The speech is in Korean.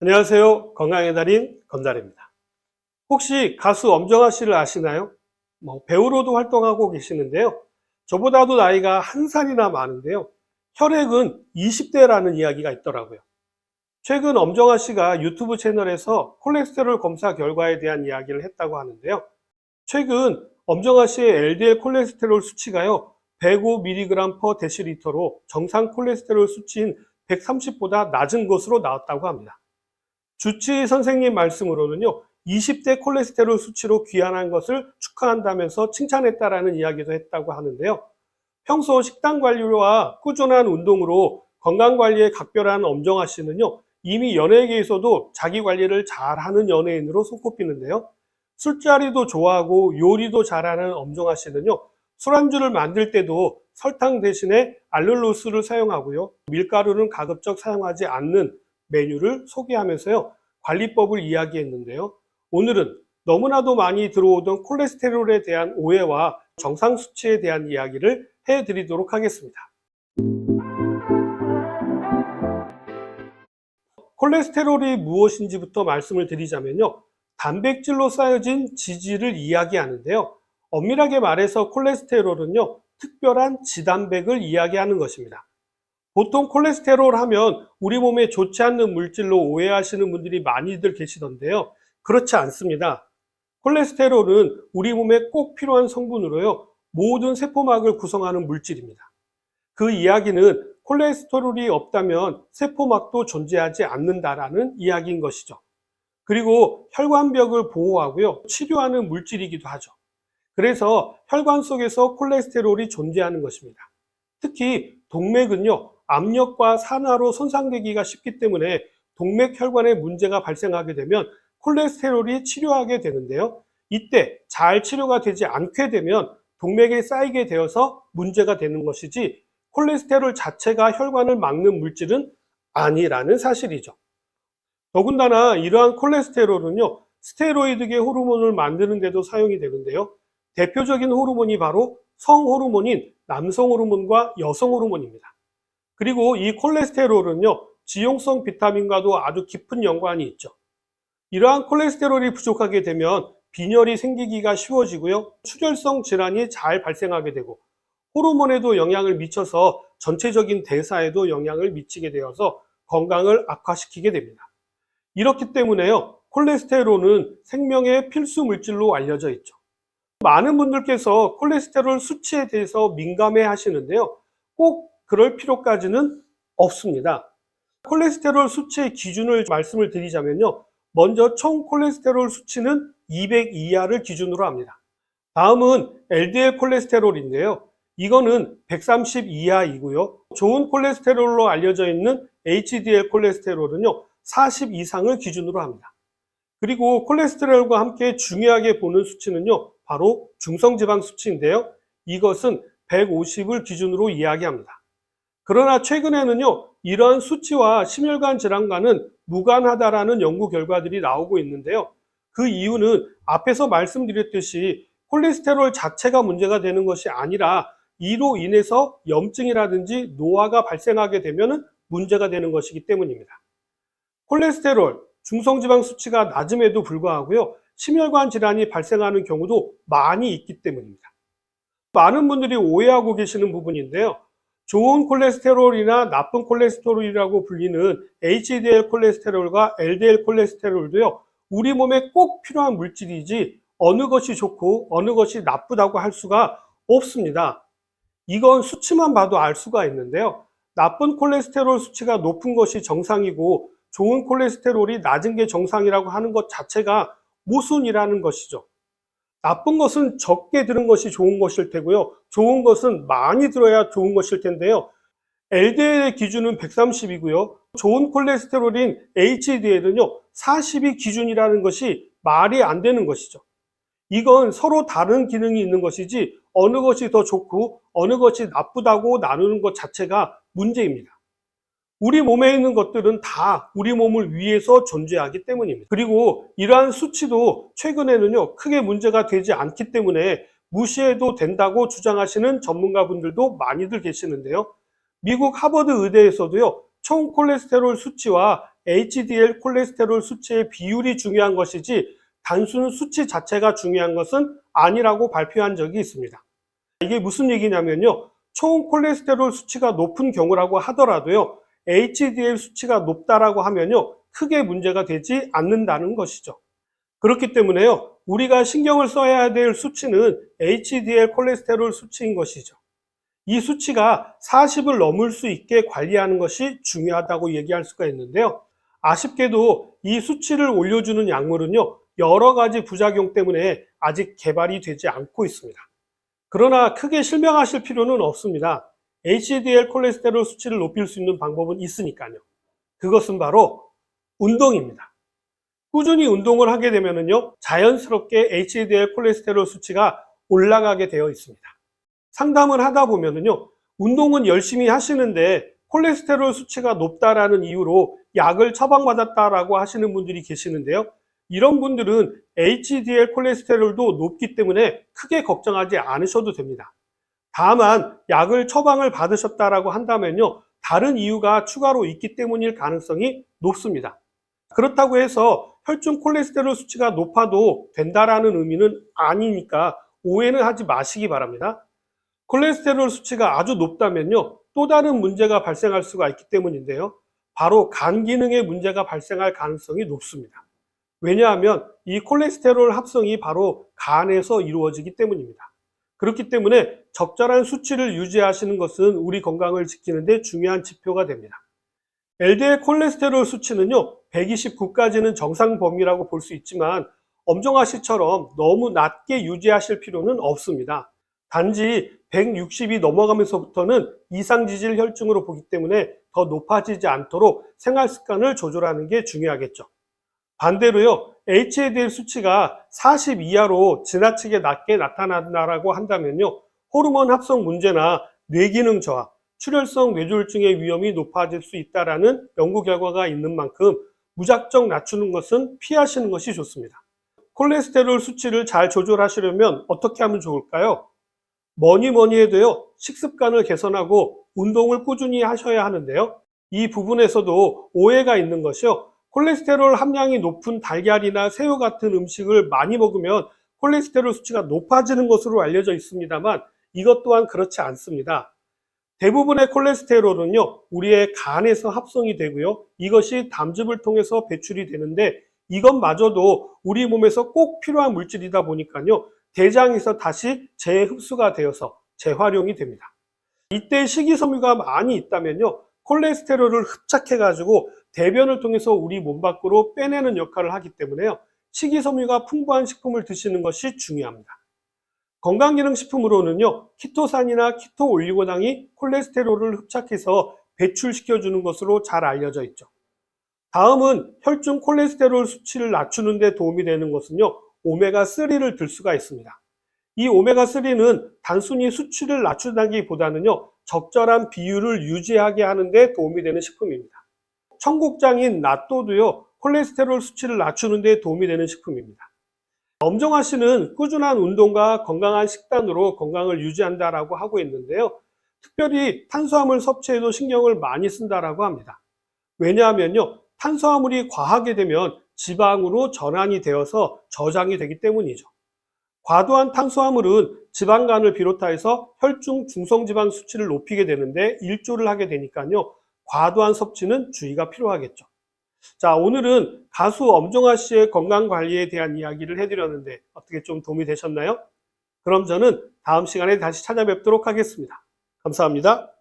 안녕하세요. 건강의 달인 건달입니다. 혹시 가수 엄정화 씨를 아시나요? 배우로도 활동하고 계시는데요. 저보다도 나이가 한 살이나 많은데요. 혈액은 20대라는 이야기가 있더라고요. 최근 엄정화 씨가 유튜브 채널에서 콜레스테롤 검사 결과에 대한 이야기를 했다고 하는데요. 최근 엄정화 씨의 LDL 콜레스테롤 수치가요. 105mg/dl로 정상 콜레스테롤 수치인 130보다 낮은 것으로 나왔다고 합니다. 주치의 선생님 말씀으로는요, 20대 콜레스테롤 수치로 귀환한 것을 축하한다면서 칭찬했다라는 이야기도 했다고 하는데요. 평소 식단 관리와 꾸준한 운동으로 건강 관리에 각별한 엄정화 씨는요, 이미 연예계에서도 자기 관리를 잘하는 연예인으로 손꼽히는데요. 술자리도 좋아하고 요리도 잘하는 엄정화 씨는요, 술안주를 만들 때도 설탕 대신에 알룰로스를 사용하고요, 밀가루는 가급적 사용하지 않는 메뉴를 소개하면서요, 관리법을 이야기했는데요. 오늘은 너무나도 많이 들어오던 콜레스테롤에 대한 오해와 정상 수치에 대한 이야기를 해드리도록 하겠습니다. 콜레스테롤이 무엇인지부터 말씀을 드리자면요. 단백질로 쌓여진 지질을 이야기하는데요. 엄밀하게 말해서 콜레스테롤은요, 특별한 지단백을 이야기하는 것입니다. 보통 콜레스테롤 하면 우리 몸에 좋지 않는 물질로 오해하시는 분들이 많이들 계시던데요. 그렇지 않습니다. 콜레스테롤은 우리 몸에 꼭 필요한 성분으로요. 모든 세포막을 구성하는 물질입니다. 그 이야기는 콜레스테롤이 없다면 세포막도 존재하지 않는다라는 이야기인 것이죠. 그리고 혈관벽을 보호하고요. 치료하는 물질이기도 하죠. 그래서 혈관 속에서 콜레스테롤이 존재하는 것입니다. 특히 동맥은요, 압력과 산화로 손상되기가 쉽기 때문에 동맥혈관에 문제가 발생하게 되면 콜레스테롤이 치료하게 되는데요. 이때 잘 치료가 되지 않게 되면 동맥에 쌓이게 되어서 문제가 되는 것이지, 콜레스테롤 자체가 혈관을 막는 물질은 아니라는 사실이죠. 더군다나 이러한 콜레스테롤은요, 스테로이드계 호르몬을 만드는 데도 사용이 되는데요. 대표적인 호르몬이 바로 성호르몬인 남성 호르몬과 여성 호르몬입니다. 그리고 이 콜레스테롤은요, 지용성 비타민과도 아주 깊은 연관이 있죠. 이러한 콜레스테롤이 부족하게 되면 빈혈이 생기기가 쉬워지고요, 출혈성 질환이 잘 발생하게 되고, 호르몬에도 영향을 미쳐서 전체적인 대사에도 영향을 미치게 되어서 건강을 악화시키게 됩니다. 이렇기 때문에요, 콜레스테롤은 생명의 필수 물질로 알려져 있죠. 많은 분들께서 콜레스테롤 수치에 대해서 민감해 하시는데요. 꼭 그럴 필요까지는 없습니다. 콜레스테롤 수치의 기준을 말씀을 드리자면요. 먼저 총 콜레스테롤 수치는 200 이하를 기준으로 합니다. 다음은 LDL 콜레스테롤인데요. 이거는 130 이하이고요. 좋은 콜레스테롤로 알려져 있는 HDL 콜레스테롤은요, 40 이상을 기준으로 합니다. 그리고 콜레스테롤과 함께 중요하게 보는 수치는요, 바로 중성지방 수치인데요. 이것은 150을 기준으로 이야기합니다. 그러나 최근에는요, 이러한 수치와 심혈관 질환과는 무관하다라는 연구 결과들이 나오고 있는데요. 그 이유는 앞에서 말씀드렸듯이 콜레스테롤 자체가 문제가 되는 것이 아니라 이로 인해서 염증이라든지 노화가 발생하게 되면 문제가 되는 것이기 때문입니다. 콜레스테롤, 중성지방 수치가 낮음에도 불구하고요, 심혈관 질환이 발생하는 경우도 많이 있기 때문입니다. 많은 분들이 오해하고 계시는 부분인데요. 좋은 콜레스테롤이나 나쁜 콜레스테롤이라고 불리는 HDL 콜레스테롤과 LDL 콜레스테롤도요, 우리 몸에 꼭 필요한 물질이지 어느 것이 좋고 어느 것이 나쁘다고 할 수가 없습니다. 이건 수치만 봐도 알 수가 있는데요. 나쁜 콜레스테롤 수치가 높은 것이 정상이고 좋은 콜레스테롤이 낮은 게 정상이라고 하는 것 자체가 모순이라는 것이죠. 나쁜 것은 적게 들은 것이 좋은 것일 테고요. 좋은 것은 많이 들어야 좋은 것일 텐데요. LDL의 기준은 130이고요. 좋은 콜레스테롤인 HDL은요, 40이 기준이라는 것이 말이 안 되는 것이죠. 이건 서로 다른 기능이 있는 것이지 어느 것이 더 좋고 어느 것이 나쁘다고 나누는 것 자체가 문제입니다. 우리 몸에 있는 것들은 다 우리 몸을 위해서 존재하기 때문입니다. 그리고 이러한 수치도 최근에는요, 크게 문제가 되지 않기 때문에 무시해도 된다고 주장하시는 전문가분들도 많이들 계시는데요. 미국 하버드 의대에서도요, 총 콜레스테롤 수치와 HDL 콜레스테롤 수치의 비율이 중요한 것이지 단순 수치 자체가 중요한 것은 아니라고 발표한 적이 있습니다. 이게 무슨 얘기냐면요. 총 콜레스테롤 수치가 높은 경우라고 하더라도요. HDL 수치가 높다라고 하면요. 크게 문제가 되지 않는다는 것이죠. 그렇기 때문에요. 우리가 신경을 써야 될 수치는 HDL 콜레스테롤 수치인 것이죠. 이 수치가 40을 넘을 수 있게 관리하는 것이 중요하다고 얘기할 수가 있는데요. 아쉽게도 이 수치를 올려주는 약물은요. 여러 가지 부작용 때문에 아직 개발이 되지 않고 있습니다. 그러나 크게 실명하실 필요는 없습니다. HDL 콜레스테롤 수치를 높일 수 있는 방법은 있으니까요. 그것은 바로 운동입니다. 꾸준히 운동을 하게 되면요, 자연스럽게 HDL 콜레스테롤 수치가 올라가게 되어 있습니다. 상담을 하다 보면요, 운동은 열심히 하시는데 콜레스테롤 수치가 높다라는 이유로 약을 처방받았다라고 하시는 분들이 계시는데요. 이런 분들은 HDL 콜레스테롤도 높기 때문에 크게 걱정하지 않으셔도 됩니다. 다만 약을 처방을 받으셨다라고 한다면요, 다른 이유가 추가로 있기 때문일 가능성이 높습니다. 그렇다고 해서 혈중 콜레스테롤 수치가 높아도 된다라는 의미는 아니니까 오해는 하지 마시기 바랍니다. 콜레스테롤 수치가 아주 높다면요, 또 다른 문제가 발생할 수가 있기 때문인데요. 바로 간 기능에 문제가 발생할 가능성이 높습니다. 왜냐하면 이 콜레스테롤 합성이 바로 간에서 이루어지기 때문입니다. 그렇기 때문에 적절한 수치를 유지하시는 것은 우리 건강을 지키는 데 중요한 지표가 됩니다. LDL 콜레스테롤 수치는요, 129까지는 정상 범위라고 볼 수 있지만 엄정화 씨처럼 너무 낮게 유지하실 필요는 없습니다. 단지 160이 넘어가면서부터는 이상지질 혈증으로 보기 때문에 더 높아지지 않도록 생활 습관을 조절하는 게 중요하겠죠. 반대로요, HDL 수치가 40 이하로 지나치게 낮게 나타난다라고 한다면요, 호르몬 합성 문제나 뇌기능 저하, 출혈성 뇌졸중의 위험이 높아질 수 있다라는 연구 결과가 있는 만큼 무작정 낮추는 것은 피하시는 것이 좋습니다. 콜레스테롤 수치를 잘 조절하시려면 어떻게 하면 좋을까요? 뭐니 해도요, 식습관을 개선하고 운동을 꾸준히 하셔야 하는데요. 이 부분에서도 오해가 있는 것이요. 콜레스테롤 함량이 높은 달걀이나 새우 같은 음식을 많이 먹으면 콜레스테롤 수치가 높아지는 것으로 알려져 있습니다만 이것 또한 그렇지 않습니다. 대부분의 콜레스테롤은요, 우리의 간에서 합성이 되고요. 이것이 담즙을 통해서 배출이 되는데 이것마저도 우리 몸에서 꼭 필요한 물질이다 보니까요. 대장에서 다시 재흡수가 되어서 재활용이 됩니다. 이때 식이섬유가 많이 있다면요. 콜레스테롤을 흡착해가지고 대변을 통해서 우리 몸 밖으로 빼내는 역할을 하기 때문에요. 식이섬유가 풍부한 식품을 드시는 것이 중요합니다. 건강기능식품으로는요, 키토산이나 키토올리고당이 콜레스테롤을 흡착해서 배출시켜주는 것으로 잘 알려져 있죠. 다음은 혈중 콜레스테롤 수치를 낮추는 데 도움이 되는 것은요, 오메가3를 들 수가 있습니다. 이 오메가3는 단순히 수치를 낮춘다기보다는요, 적절한 비율을 유지하게 하는 데 도움이 되는 식품입니다. 청국장인 낫또도요, 콜레스테롤 수치를 낮추는 데 도움이 되는 식품입니다. 엄정화 씨는 꾸준한 운동과 건강한 식단으로 건강을 유지한다라고 하고 있는데요. 특별히 탄수화물 섭취에도 신경을 많이 쓴다라고 합니다. 왜냐하면요, 탄수화물이 과하게 되면 지방으로 전환이 되어서 저장이 되기 때문이죠. 과도한 탄수화물은 지방간을 비롯해서 혈중 중성지방 수치를 높이게 되는데 일조를 하게 되니까요. 과도한 섭취는 주의가 필요하겠죠. 자, 오늘은 가수 엄정화 씨의 건강관리에 대한 이야기를 해드렸는데 어떻게 좀 도움이 되셨나요? 그럼 저는 다음 시간에 다시 찾아뵙도록 하겠습니다. 감사합니다.